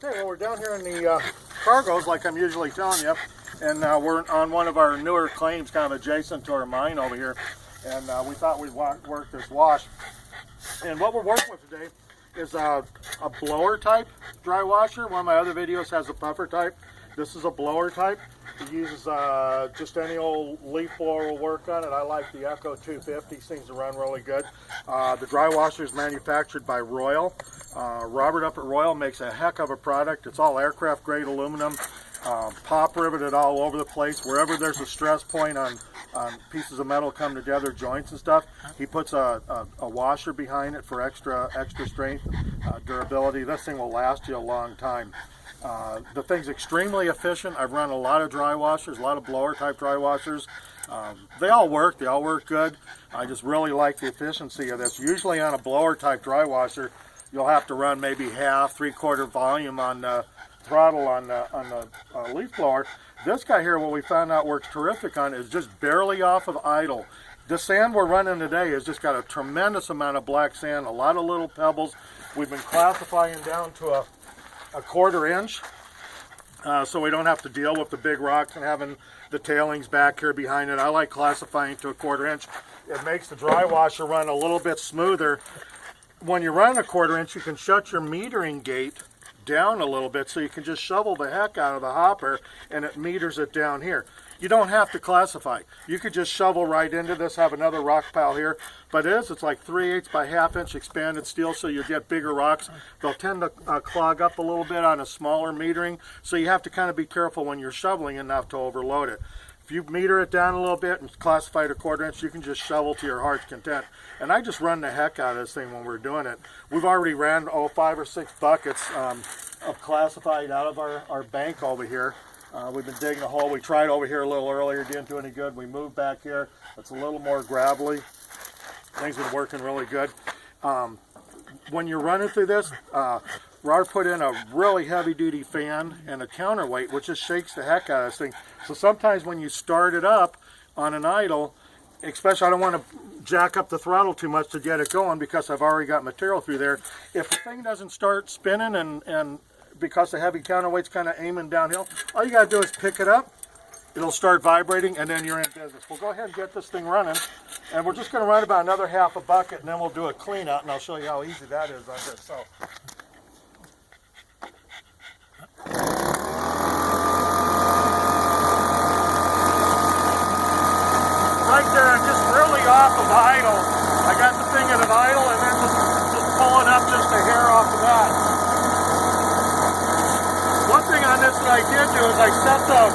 Okay, well, we're down here in the cargoes, like I'm usually telling you, and we're on one of our newer claims, kind of adjacent to our mine over here, and we thought we'd work this wash. And what we're working with today is a blower type dry washer. One of my other videos has a puffer type. This is a blower type. It uses just any old leaf blower will work on it. I like the Echo 250, seems to run really good. The dry washer is manufactured by Royal. Robert up at Royal makes a heck of a product. It's all aircraft grade aluminum, pop riveted all over the place. Wherever there's a stress point on pieces of metal come together, joints and stuff, he puts a washer behind it for extra strength, durability. This thing will last you a long time. The thing's extremely efficient. I've run a lot of dry washers, a lot of blower type dry washers. They all work good. I just really like the efficiency of this. Usually on a blower type dry washer, you'll have to run maybe half, 3/4 volume on the throttle on the leaf blower. This guy here, what we found out works terrific on, is just barely off of idle. The sand we're running today has just got a tremendous amount of black sand, a lot of little pebbles. We've been classifying down to a 1/4 inch, so we don't have to deal with the big rocks and having the tailings back here behind it. I like classifying to a 1/4 inch. It makes the dry washer run a little bit smoother. When you run a 1/4 inch, you can shut your metering gate down a little bit, so you can just shovel the heck out of the hopper and it meters it down here. You don't have to classify. You could just shovel right into this, have another rock pile here, but it's like 3/8 by 1/2 inch expanded steel, so you get bigger rocks. They'll tend to clog up a little bit on a smaller metering, so you have to kind of be careful when you're shoveling enough to overload it. If you meter it down a little bit and classify it a 1/4 inch, you can just shovel to your heart's content. And I just run the heck out of this thing when we're doing it. We've already ran 5 or 6 buckets of classified out of our bank over here. We've been digging a hole. We tried over here a little earlier, didn't do any good. We moved back here. It's a little more gravelly. Things have been working really good. When you're running through this, Robert put in a really heavy-duty fan and a counterweight, which just shakes the heck out of this thing. So sometimes when you start it up on an idle, especially I don't want to jack up the throttle too much to get it going because I've already got material through there. If the thing doesn't start spinning and because the heavy counterweight's kind of aiming downhill, all you got to do is pick it up. It'll start vibrating, and then you're in business. We'll go ahead and get this thing running, and we're just going to run about another 1/2 bucket, and then we'll do a clean out, and I'll show you how easy that is on this. So. Right there, I'm just really off of idle. I got the thing at an idle, and then just pulling up just a hair off of that. One thing on this that I did do is I set the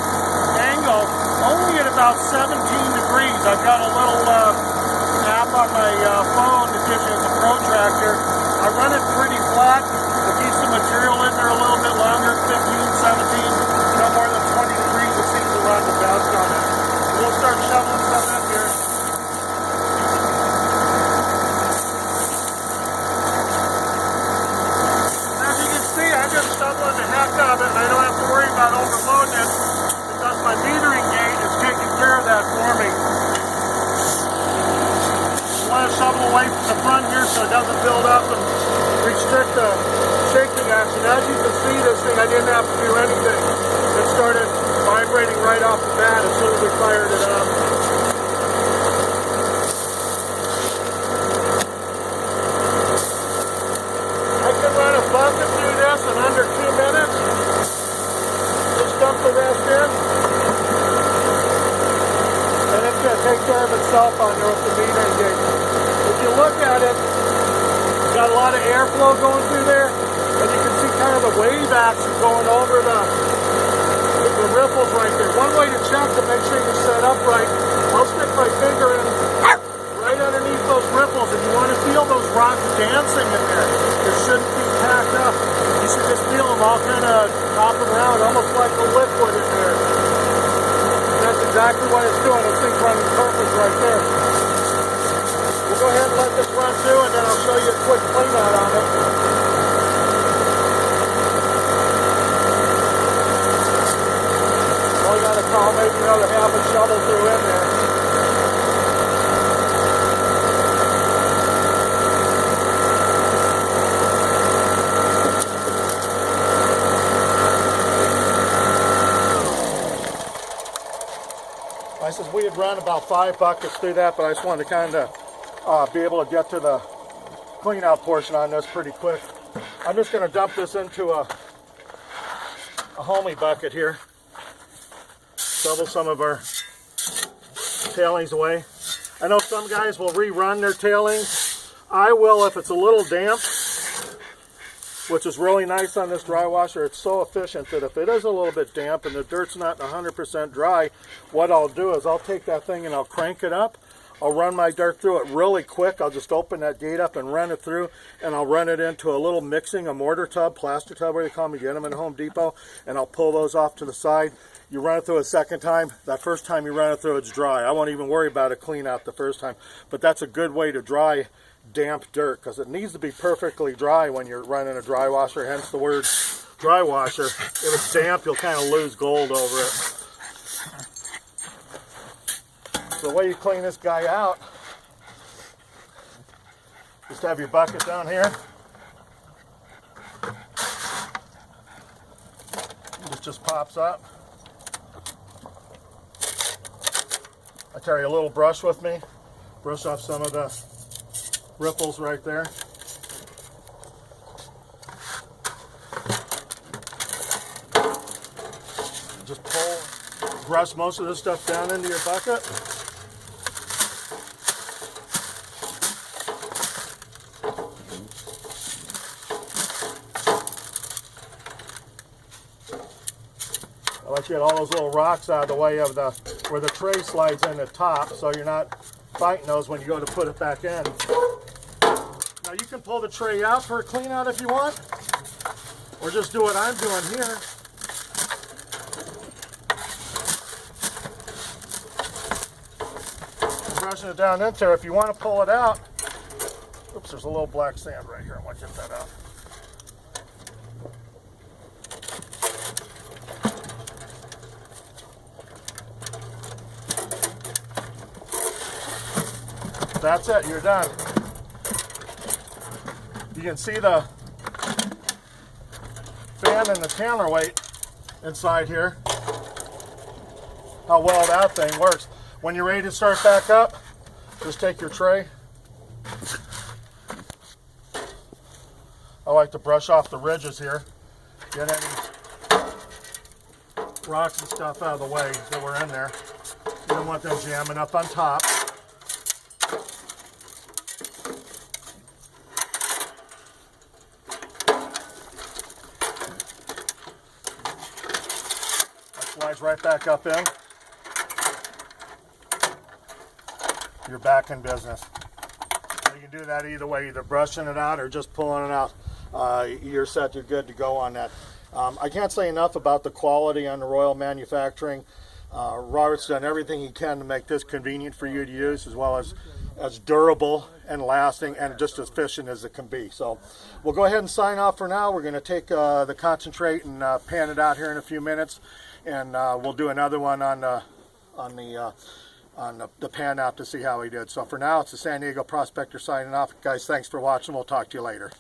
angle only at about 17 degrees. I've got a little app on my phone that gives you the protractor. I run it pretty flat. It keeps the material in there a little bit longer, 15, 17, no more than 20 degrees. It seems to run the best on it. We'll start shoveling some in here. As you can see, I'm just shoveling the heck out of it, and I don't have to worry about overloading it because my metering gauge is taking care of that for me. You want to shovel away from the front here so it doesn't build up and restrict the shaking action. As you can see, this thing, I didn't have to do anything. It started vibrating right off the bat as soon as we fired it up. I can run a bucket through this in under 2 minutes. Just dump the rest in. And it's going to take care of itself on there with the metering gauge. If you look at it, it's got a lot of airflow going through there. And you can see kind of the wave action going over the ripples right there. One way to check to make sure you're set up right, I'll stick my finger in right underneath those ripples. If you want to feel those rocks dancing in there, it shouldn't be packed up. You should just feel them all kind of hopping around, almost like a liquid in there. And that's exactly what it's doing. This thing's running perfect right there. We'll go ahead and let this run through, and then I'll show you a quick clean out on it. We got to call maybe another 1/2 shovel through in there. could run about 5 buckets through that, but I just wanted to kind of be able to get to the clean out portion on this pretty quick. I'm just going to dump this into a homey bucket here. Shovel some of our tailings away. I know some guys will rerun their tailings. I will if it's a little damp, which is really nice on this dry washer. It's so efficient that if it is a little bit damp and the dirt's not 100% dry, what I'll do is I'll take that thing and I'll crank it up. I'll run my dirt through it really quick. I'll just open that gate up and run it through, and I'll run it into a little mixing, a mortar tub, plaster tub, where they call them. You get them in Home Depot, and I'll pull those off to the side. You run it through a second time. That first time you run it through, it's dry. I won't even worry about it clean out the first time, but that's a good way to dry damp dirt, because it needs to be perfectly dry when you're running a dry washer, hence the word dry washer. If it's damp, you'll kind of lose gold over it. So the way you clean this guy out, just have your bucket down here. It just pops up. I carry a little brush with me, brush off some of the ripples right there. Just brush most of this stuff down into your bucket. I like to get all those little rocks out of the way of where the tray slides in the top, so you're not fighting those when you go to put it back in. Now you can pull the tray out for a clean out if you want, or just do what I'm doing here. Brushing it down into there. If you want to pull it out, oops, there's a little black sand right here. I want to get that out. That's it, you're done. You can see the fan and the counterweight inside here, how well that thing works. When you're ready to start back up, just take your tray. I like to brush off the ridges here, get any rocks and stuff out of the way that were in there. You don't want them jamming up on top. Slides right back up in. You're back in business. So you can do that either way, either brushing it out or just pulling it out. You're set, you're good to go on that. I can't say enough about the quality on the Royal Manufacturing. Robert's done everything he can to make this convenient for you to use, as well as durable and lasting and just as efficient as it can be. So we'll go ahead and sign off for now. We're going to take the concentrate and pan it out here in a few minutes, and we'll do another one on the pan out to see how he did. So for now, it's the San Diego Prospector signing off. Guys, thanks for watching. We'll talk to you later.